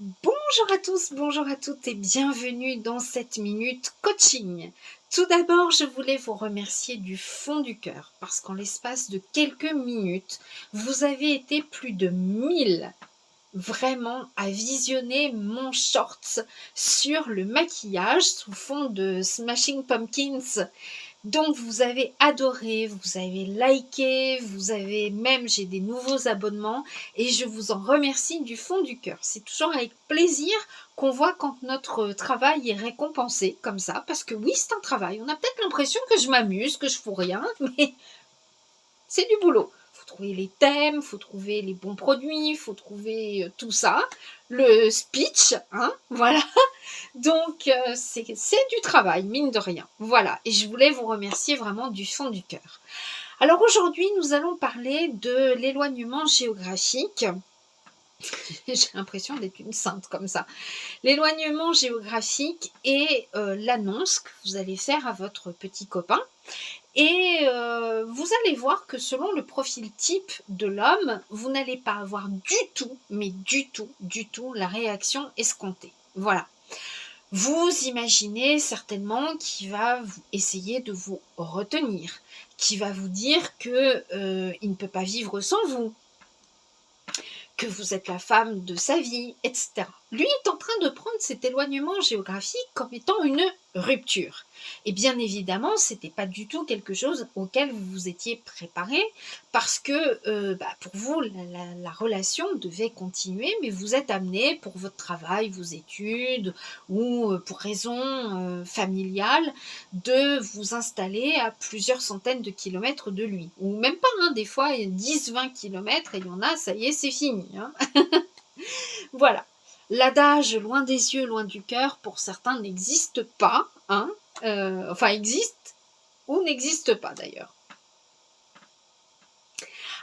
Bonjour à tous, bonjour à toutes et bienvenue dans cette minute coaching. Tout d'abord, je voulais vous remercier du fond du cœur parce qu'en l'espace de quelques minutes, vous avez été plus de 1000 vraiment à visionner mon short sur le maquillage sous fond de Smashing Pumpkins. Donc vous avez adoré, vous avez liké, vous avez même, j'ai des nouveaux abonnements et je vous en remercie du fond du cœur. C'est toujours avec plaisir qu'on voit quand notre travail est récompensé comme ça, parce que oui, c'est un travail. On a peut-être l'impression que je m'amuse, que je fous rien, mais c'est du boulot. Il faut trouver les thèmes, il faut trouver les bons produits, il faut trouver tout ça. Le speech, hein, voilà. Donc, c'est du travail, mine de rien. Voilà, et je voulais vous remercier vraiment du fond du cœur. Alors aujourd'hui, nous allons parler de l'éloignement géographique. J'ai l'impression d'être une sainte comme ça. L'éloignement géographique et l'annonce que vous allez faire à votre petit copain. Et vous allez voir que selon le profil type de l'homme, vous n'allez pas avoir du tout, mais du tout, la réaction escomptée. Voilà. Vous imaginez certainement qu'il va essayer de vous retenir, qu'il va vous dire que il ne peut pas vivre sans vous, que vous êtes la femme de sa vie, etc. Lui est en train de prendre cet éloignement géographique comme étant une rupture. Et bien évidemment, ce n'était pas du tout quelque chose auquel vous vous étiez préparé, parce que pour vous, la relation devait continuer, mais vous êtes amené pour votre travail, vos études, ou pour raisons familiales, de vous installer à plusieurs centaines de kilomètres de lui. Ou même pas, hein, des fois 10-20 kilomètres, et il y en a, ça y est, c'est fini. Hein. Voilà. L'adage loin des yeux, loin du cœur, pour certains n'existe pas. Hein. Enfin, existe ou n'existe pas d'ailleurs.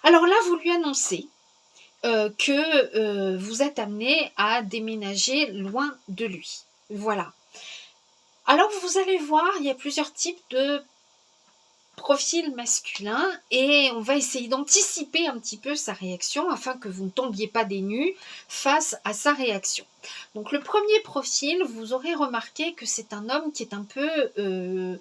Alors là, vous lui annoncez que vous êtes amené à déménager loin de lui. Voilà. Alors, vous allez voir, il y a plusieurs types de profil masculin et on va essayer d'anticiper un petit peu sa réaction afin que vous ne tombiez pas des nues face à sa réaction. Donc le premier profil, vous aurez remarqué que c'est un homme qui est un peu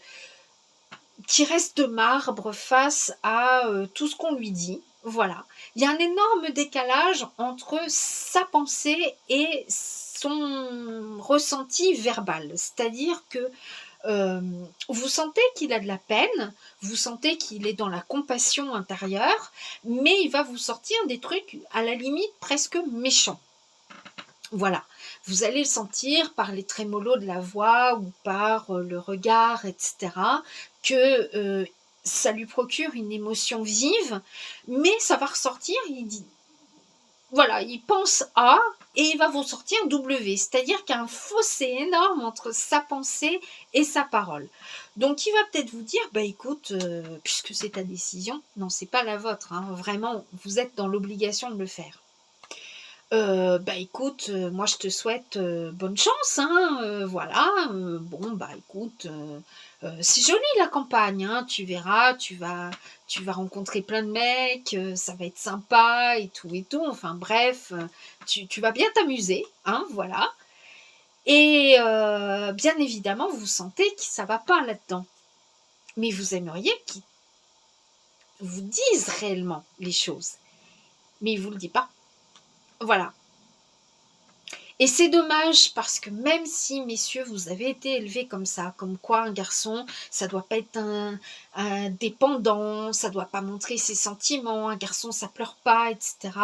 qui reste de marbre face à tout ce qu'on lui dit. Voilà. Il y a un énorme décalage entre sa pensée et son ressenti verbal. C'est-à-dire que vous sentez qu'il a de la peine, vous sentez qu'il est dans la compassion intérieure, mais il va vous sortir des trucs à la limite presque méchants. Voilà, vous allez le sentir par les trémolos de la voix ou par le regard, etc., que ça lui procure une émotion vive, mais ça va ressortir, il dit, voilà, il pense A et il va vous sortir W, c'est-à-dire qu'il y a un fossé énorme entre sa pensée et sa parole. Donc il va peut-être vous dire, bah écoute, puisque c'est ta décision, non, c'est pas la vôtre, hein, vraiment, vous êtes dans l'obligation de le faire. Bah écoute, moi je te souhaite bonne chance, hein, voilà, bon bah écoute, c'est joli la campagne, hein, tu verras, tu vas rencontrer plein de mecs, ça va être sympa et tout, enfin bref, tu vas bien t'amuser, hein, voilà. Et bien évidemment, vous sentez que ça va pas là-dedans. Mais vous aimeriez qu'ils vous disent réellement les choses. Mais il vous le dit pas. Voilà. Et c'est dommage parce que même si, messieurs, vous avez été élevés comme ça, comme quoi un garçon, ça doit pas être un dépendant, ça doit pas montrer ses sentiments, un garçon, ça pleure pas, etc.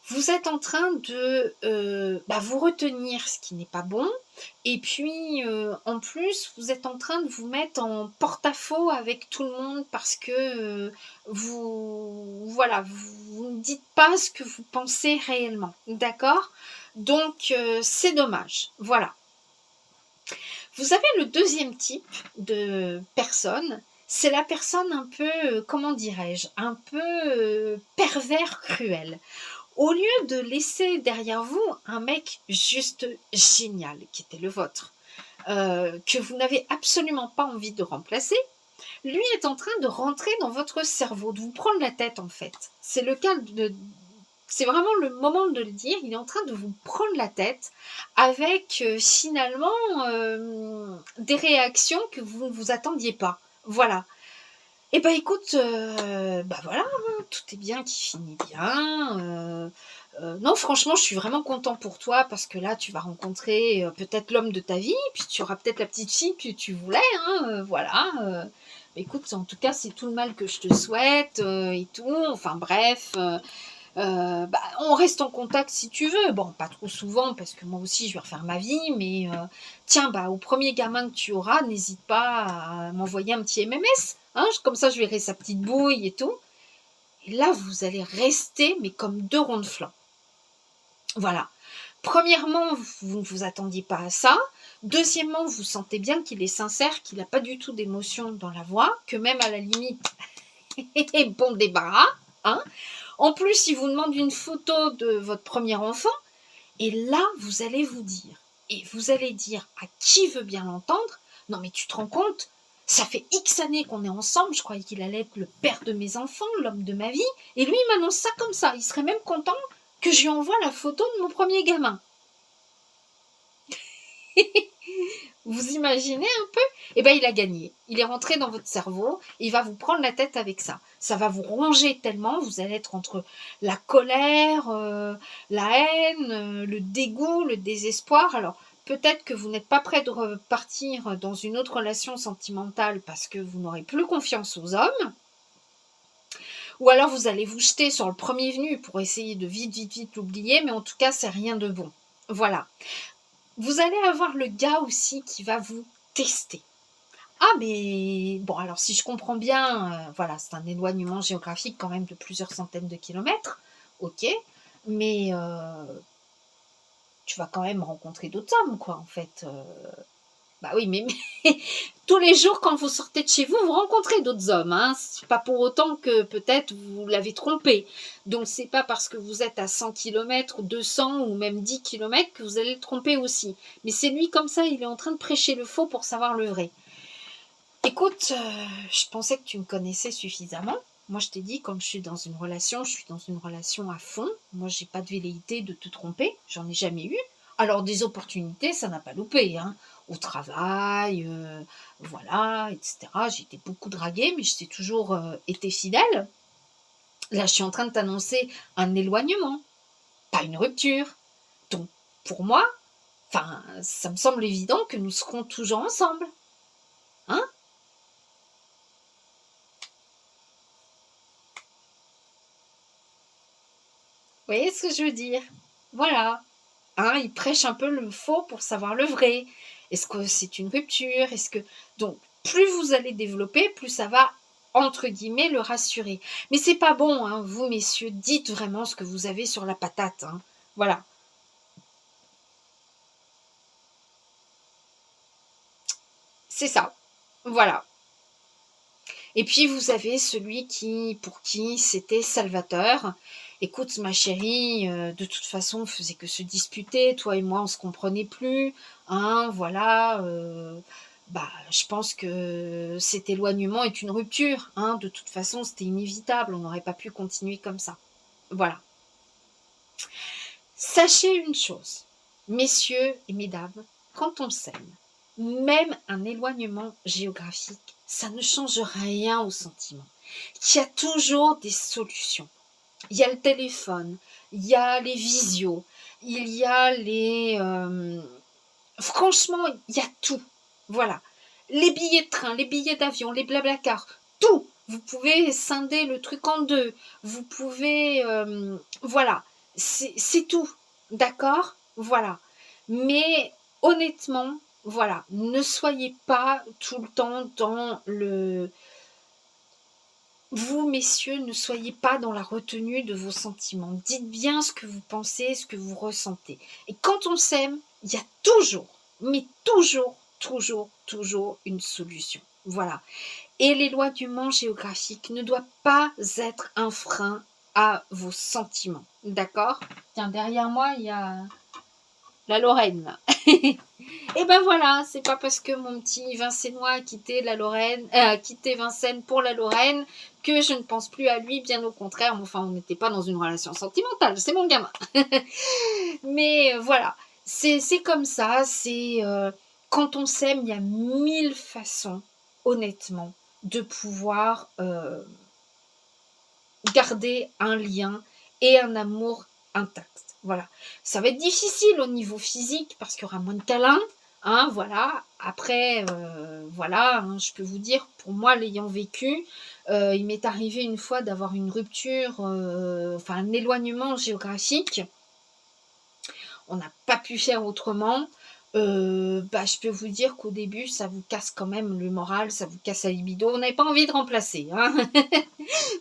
Vous êtes en train de vous retenir, ce qui n'est pas bon. Et puis, en plus, vous êtes en train de vous mettre en porte-à-faux avec tout le monde parce que vous ne dites pas ce que vous pensez réellement. D'accord ? Donc, c'est dommage. Voilà. Vous avez le deuxième type de personne. C'est la personne un peu, comment dirais-je, un peu pervers cruel. Au lieu de laisser derrière vous un mec juste génial, qui était le vôtre, que vous n'avez absolument pas envie de remplacer, lui est en train de rentrer dans votre cerveau, de vous prendre la tête en fait. C'est le cas de C'est vraiment le moment de le dire. Il est en train de vous prendre la tête avec finalement des réactions que vous ne vous attendiez pas. Voilà. Et bah écoute, bah voilà, hein, tout est bien qui finit bien. Non, franchement, je suis vraiment content pour toi parce que là, tu vas rencontrer peut-être l'homme de ta vie, puis tu auras peut-être la petite fille que tu voulais, hein, voilà. Écoute, en tout cas, c'est tout le mal que je te souhaite et tout. Enfin bref, bah, on reste en contact si tu veux. Bon, pas trop souvent parce que moi aussi, je vais refaire ma vie, mais tiens, bah, au premier gamin que tu auras, n'hésite pas à m'envoyer un petit MMS. Hein, comme ça, je verrai sa petite bouille et tout. Et là, vous allez rester, mais comme deux ronds de flanc. Voilà. Premièrement, vous ne vous attendiez pas à ça. Deuxièmement, vous sentez bien qu'il est sincère, qu'il n'a pas du tout d'émotion dans la voix, que même à la limite, bon débarras. Hein. En plus, il vous demande une photo de votre premier enfant. Et là, vous allez vous dire, et vous allez dire à qui veut bien l'entendre, non mais tu te rends compte, ça fait X années qu'on est ensemble, je croyais qu'il allait être le père de mes enfants, l'homme de ma vie, et lui il m'annonce ça comme ça, il serait même content que je lui envoie la photo de mon premier gamin. Vous imaginez un peu? Eh bien, il a gagné. Il est rentré dans votre cerveau. Il va vous prendre la tête avec ça. Ça va vous ronger tellement. Vous allez être entre la colère, la haine, le dégoût, le désespoir. Alors, peut-être que vous n'êtes pas prêt de repartir dans une autre relation sentimentale parce que vous n'aurez plus confiance aux hommes. Ou alors, vous allez vous jeter sur le premier venu pour essayer de vite l'oublier. Mais en tout cas, c'est rien de bon. Voilà. Vous allez avoir le gars aussi qui va vous tester. Ah, mais bon, alors si je comprends bien, voilà, c'est un éloignement géographique quand même de plusieurs centaines de kilomètres, ok, mais tu vas quand même rencontrer d'autres hommes, quoi, en fait. Bah oui, mais tous les jours, quand vous sortez de chez vous, vous rencontrez d'autres hommes. Hein. C'est pas pour autant que peut-être vous l'avez trompé. Donc, c'est pas parce que vous êtes à 100 km, 200 ou même 10 km que vous allez le tromper aussi. Mais c'est lui comme ça, il est en train de prêcher le faux pour savoir le vrai. Écoute, je pensais que tu me connaissais suffisamment. Moi, je t'ai dit, quand je suis dans une relation à fond. Moi, j'ai pas de velléité de te tromper. J'en ai jamais eu. Alors, des opportunités, ça n'a pas loupé. Hein. Au travail, voilà, etc. J'ai été beaucoup draguée, mais j'ai toujours été fidèle. Là, je suis en train de t'annoncer un éloignement, pas une rupture. Donc, pour moi, ça me semble évident que nous serons toujours ensemble. Hein? Vous voyez ce que je veux dire? Voilà. Hein, il prêche un peu le faux pour savoir le vrai. Est-ce que c'est une rupture? Donc, plus vous allez développer, plus ça va, entre guillemets, le rassurer. Mais c'est pas bon, hein, vous, messieurs, dites vraiment ce que vous avez sur la patate. Hein. Voilà. C'est ça. Voilà. Et puis, vous avez celui pour qui c'était salvateur. Écoute, ma chérie, de toute façon, on faisait que se disputer. Toi et moi, on se comprenait plus. Hein, voilà. Je pense que cet éloignement est une rupture. Hein, de toute façon, c'était inévitable. On n'aurait pas pu continuer comme ça. Voilà. Sachez une chose, messieurs et mesdames, quand on s'aime, même un éloignement géographique, ça ne change rien au sentiment. Il y a toujours des solutions. Il y a le téléphone, il y a les visios, il y a les... Franchement, il y a tout. Voilà. Les billets de train, les billets d'avion, les blablacars, tout. Vous pouvez scinder le truc en deux. Vous pouvez... voilà. C'est tout. D'accord? Voilà. Mais honnêtement, voilà. Ne soyez pas tout le temps dans le... Vous, messieurs, ne soyez pas dans la retenue de vos sentiments. Dites bien ce que vous pensez, ce que vous ressentez. Et quand on s'aime, il y a toujours, mais toujours une solution. Voilà. Et l'éloignement géographique ne doit pas être un frein à vos sentiments. D'accord? Tiens, derrière moi, il y a la Lorraine. Là. Et ben voilà, c'est pas parce que mon petit Vincennois a quitté la Lorraine, quitté Vincennes pour la Lorraine que je ne pense plus à lui, bien au contraire. Enfin, on n'était pas dans une relation sentimentale, c'est mon gamin. Mais voilà, c'est comme ça, c'est quand on s'aime, il y a 1000 façons, honnêtement, de pouvoir garder un lien et un amour intact. Voilà. Ça va être difficile au niveau physique parce qu'il y aura moins de câlins. Hein, voilà. Après, voilà, hein, je peux vous dire, pour moi, l'ayant vécu, il m'est arrivé une fois d'avoir une rupture, enfin un éloignement géographique. On n'a pas pu faire autrement. Je peux vous dire qu'au début, ça vous casse quand même le moral, ça vous casse la libido. On n'avait pas envie de remplacer. Hein.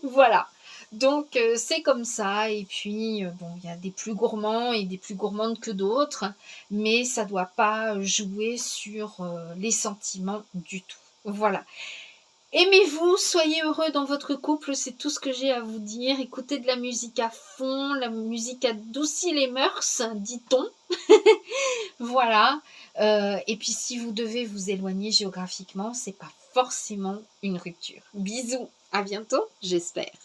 Voilà. Donc, c'est comme ça. Et puis, bon, il y a des plus gourmands et des plus gourmandes que d'autres. Mais ça ne doit pas jouer sur les sentiments du tout. Voilà. Aimez-vous, soyez heureux dans votre couple, c'est tout ce que j'ai à vous dire. Écoutez de la musique à fond, la musique adoucit les mœurs, dit-on. Voilà. Et puis si vous devez vous éloigner géographiquement, c'est pas forcément une rupture. Bisous, à bientôt, j'espère.